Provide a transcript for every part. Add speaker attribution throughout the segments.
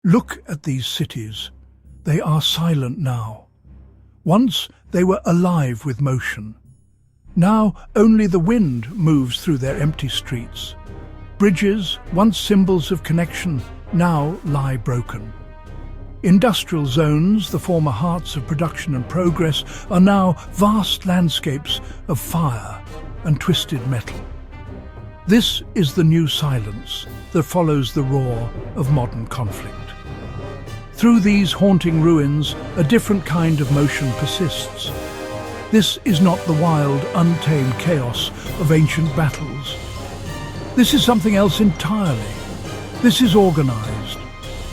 Speaker 1: Look at these cities. They are silent now. Once they were alive with motion. Now only the wind moves through their empty streets. Bridges, once symbols of connection, now lie broken. Industrial zones, the former hearts of production and progress, are now vast landscapes of fire and twisted metal. This is the new silence that follows the roar of modern conflict. Through these haunting ruins, a different kind of motion persists. This is not the wild, untamed chaos of ancient battles. This is something else entirely. This is organized.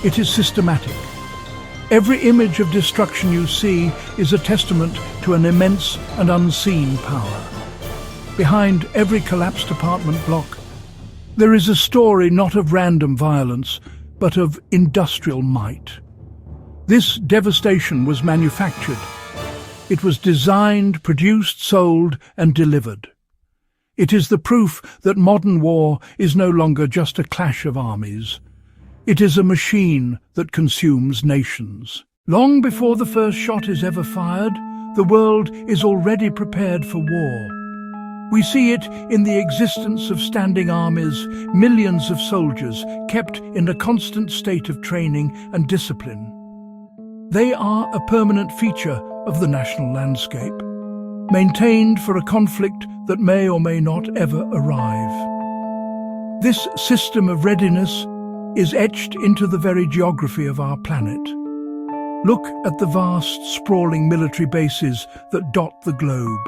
Speaker 1: It is systematic. Every image of destruction you see is a testament to an immense and unseen power. Behind every collapsed apartment block, there is a story not of random violence, but of industrial might. This devastation was manufactured. It was designed, produced, sold, and delivered. It is the proof that modern war is no longer just a clash of armies. It is a machine that consumes nations. Long before the first shot is ever fired, the world is already prepared for war. We see it in the existence of standing armies, millions of soldiers kept in a constant state of training and discipline. They are a permanent feature of the national landscape, maintained for a conflict that may or may not ever arrive. This system of readiness is etched into the very geography of our planet. Look at the vast, sprawling military bases that dot the globe.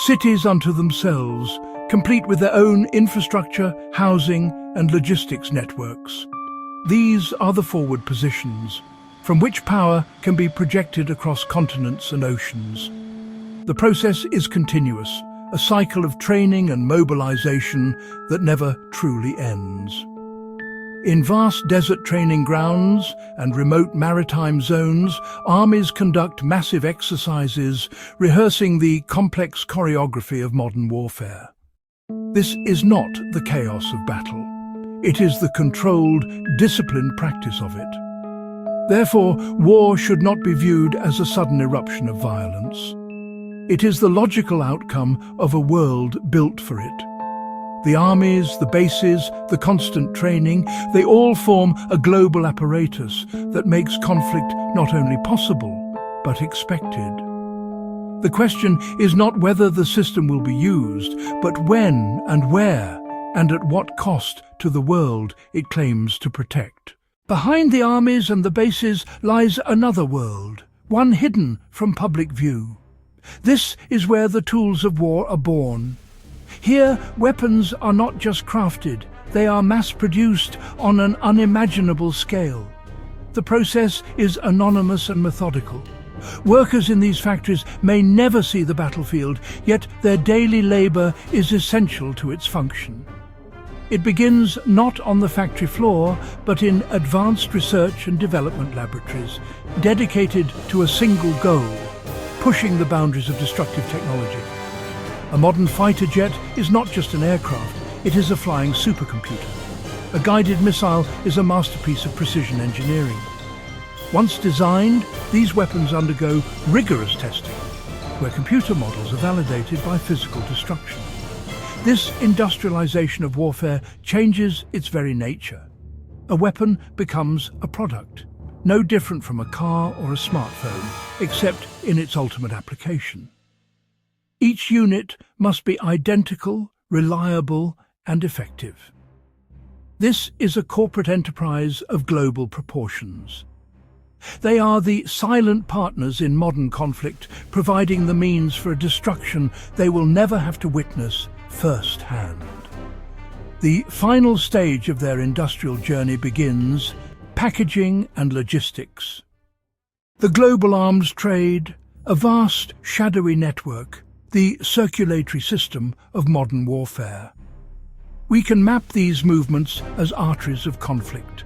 Speaker 1: Cities unto themselves, complete with their own infrastructure, housing, and logistics networks. These are the forward positions, from which power can be projected across continents and oceans. The process is continuous, a cycle of training and mobilization that never truly ends. In vast desert training grounds and remote maritime zones, armies conduct massive exercises, rehearsing the complex choreography of modern warfare. This is not the chaos of battle. It is the controlled, disciplined practice of it. Therefore, war should not be viewed as a sudden eruption of violence. It is the logical outcome of a world built for it. The armies, the bases, the constant training, they all form a global apparatus that makes conflict not only possible, but expected. The question is not whether the system will be used, but when and where, and at what cost to the world it claims to protect. Behind the armies and the bases lies another world, one hidden from public view. This is where the tools of war are born. Here, weapons are not just crafted, they are mass-produced on an unimaginable scale. The process is anonymous and methodical. Workers in these factories may never see the battlefield, yet their daily labor is essential to its function. It begins not on the factory floor, but in advanced research and development laboratories, dedicated to a single goal, pushing the boundaries of destructive technology. A modern fighter jet is not just an aircraft, it is a flying supercomputer. A guided missile is a masterpiece of precision engineering. Once designed, these weapons undergo rigorous testing, where computer models are validated by physical destruction. This industrialization of warfare changes its very nature. A weapon becomes a product, no different from a car or a smartphone, except in its ultimate application. Each unit must be identical, reliable, and effective. This is a corporate enterprise of global proportions. They are the silent partners in modern conflict, providing the means for a destruction they will never have to witness firsthand. The final stage of their industrial journey begins: packaging and logistics. The global arms trade, a vast, shadowy network, the circulatory system of modern warfare. We can map these movements as arteries of conflict,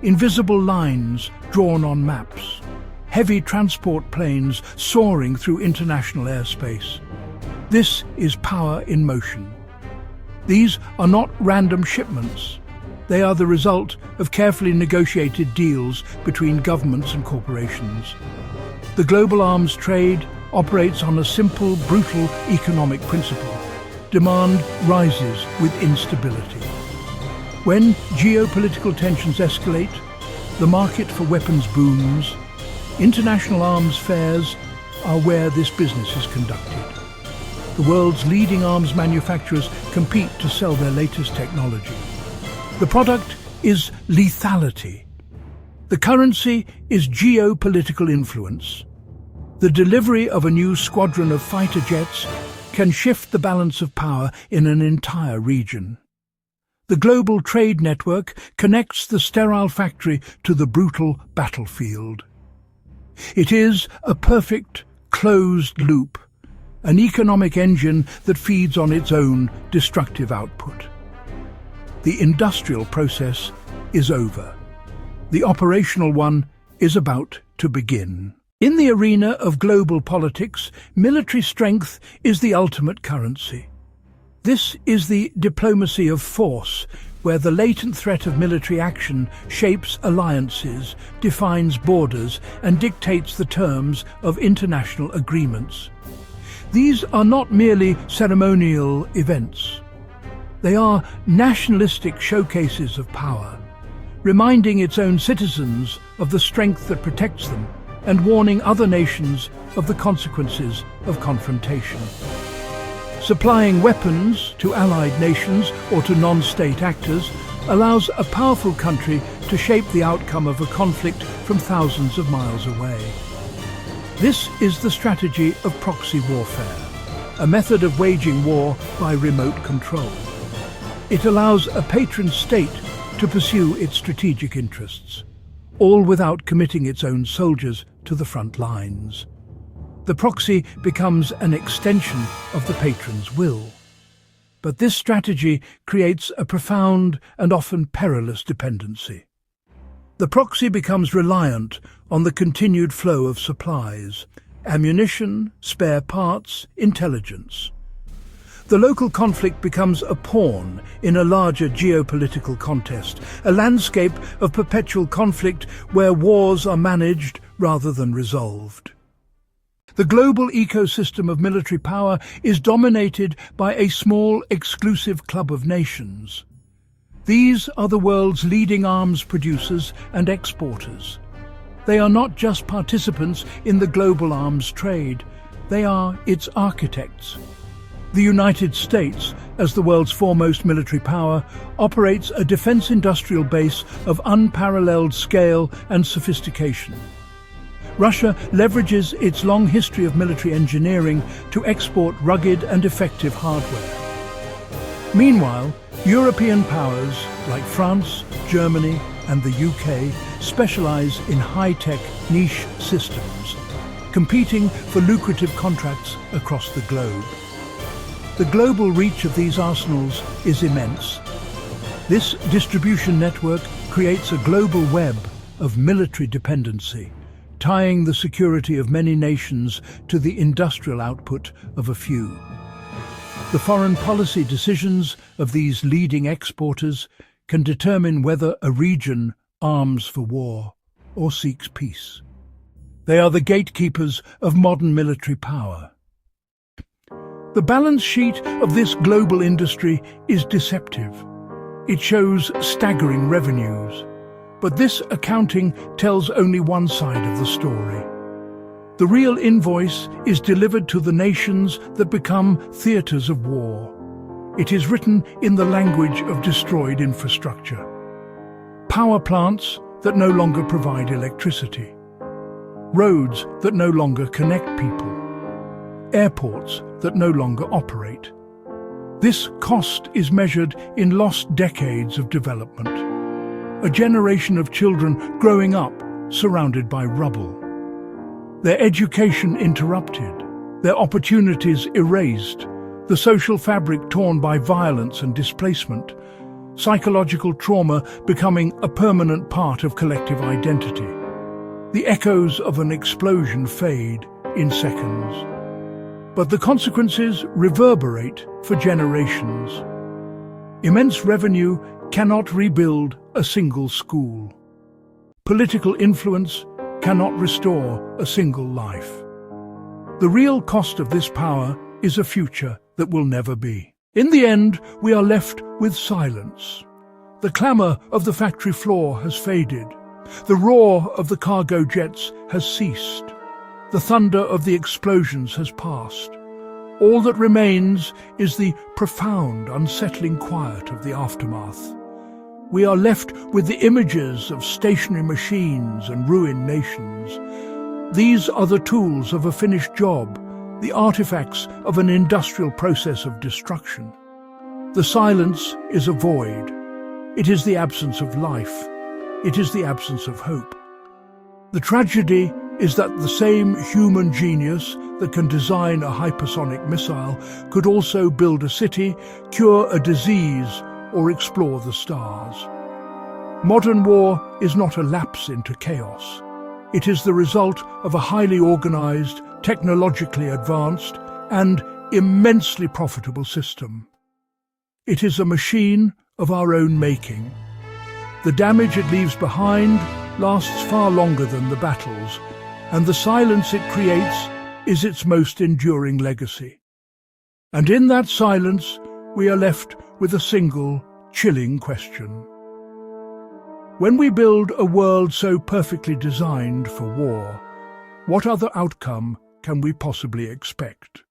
Speaker 1: invisible lines drawn on maps, heavy transport planes soaring through international airspace. This is power in motion. These are not random shipments. They are the result of carefully negotiated deals between governments and corporations. The global arms trade operates on a simple, brutal economic principle. Demand rises with instability. When geopolitical tensions escalate, the market for weapons booms. International arms fairs are where this business is conducted. The world's leading arms manufacturers compete to sell their latest technology. The product is lethality. The currency is geopolitical influence. The delivery of a new squadron of fighter jets can shift the balance of power in an entire region. The global trade network connects the sterile factory to the brutal battlefield. It is a perfect, closed loop, an economic engine that feeds on its own destructive output. The industrial process is over. The operational one is about to begin. In the arena of global politics, military strength is the ultimate currency. This is the diplomacy of force, where the latent threat of military action shapes alliances, defines borders, and dictates the terms of international agreements. These are not merely ceremonial events. They are nationalistic showcases of power, reminding its own citizens of the strength that protects them and warning other nations of the consequences of confrontation. Supplying weapons to allied nations or to non-state actors allows a powerful country to shape the outcome of a conflict from thousands of miles away. This is the strategy of proxy warfare, a method of waging war by remote control. It allows a patron state to pursue its strategic interests, all without committing its own soldiers to the front lines. The proxy becomes an extension of the patron's will. But this strategy creates a profound and often perilous dependency. The proxy becomes reliant on the continued flow of supplies, ammunition, spare parts, intelligence. The local conflict becomes a pawn in a larger geopolitical contest, a landscape of perpetual conflict where wars are managed rather than resolved. The global ecosystem of military power is dominated by a small, exclusive club of nations. These are the world's leading arms producers and exporters. They are not just participants in the global arms trade, they are its architects. The United States, as the world's foremost military power, operates a defense industrial base of unparalleled scale and sophistication. Russia leverages its long history of military engineering to export rugged and effective hardware. Meanwhile, European powers like France, Germany, and the UK specialize in high-tech niche systems, competing for lucrative contracts across the globe. The global reach of these arsenals is immense. This distribution network creates a global web of military dependency, tying the security of many nations to the industrial output of a few. The foreign policy decisions of these leading exporters can determine whether a region arms for war or seeks peace. They are the gatekeepers of modern military power. The balance sheet of this global industry is deceptive. It shows staggering revenues. But this accounting tells only one side of the story. The real invoice is delivered to the nations that become theaters of war. It is written in the language of destroyed infrastructure. Power plants that no longer provide electricity. Roads that no longer connect people. Airports that no longer operate. This cost is measured in lost decades of development. A generation of children growing up surrounded by rubble. Their education interrupted, their opportunities erased, the social fabric torn by violence and displacement, psychological trauma becoming a permanent part of collective identity. The echoes of an explosion fade in seconds. But the consequences reverberate for generations. Immense revenue cannot rebuild a single school. Political influence cannot restore a single life. The real cost of this power is a future that will never be. In the end, we are left with silence. The clamour of the factory floor has faded. The roar of the cargo jets has ceased. The thunder of the explosions has passed. All that remains is the profound, unsettling quiet of the aftermath. We are left with the images of stationary machines and ruined nations. These are the tools of a finished job, the artifacts of an industrial process of destruction. The silence is a void. It is the absence of life. It is the absence of hope. The tragedy is that the same human genius that can design a hypersonic missile could also build a city, cure a disease, or explore the stars. Modern war is not a lapse into chaos. It is the result of a highly organized, technologically advanced, and immensely profitable system. It is a machine of our own making. The damage it leaves behind lasts far longer than the battles, and the silence it creates is its most enduring legacy. And in that silence, we are left with a single, chilling question. When we build a world so perfectly designed for war, what other outcome can we possibly expect?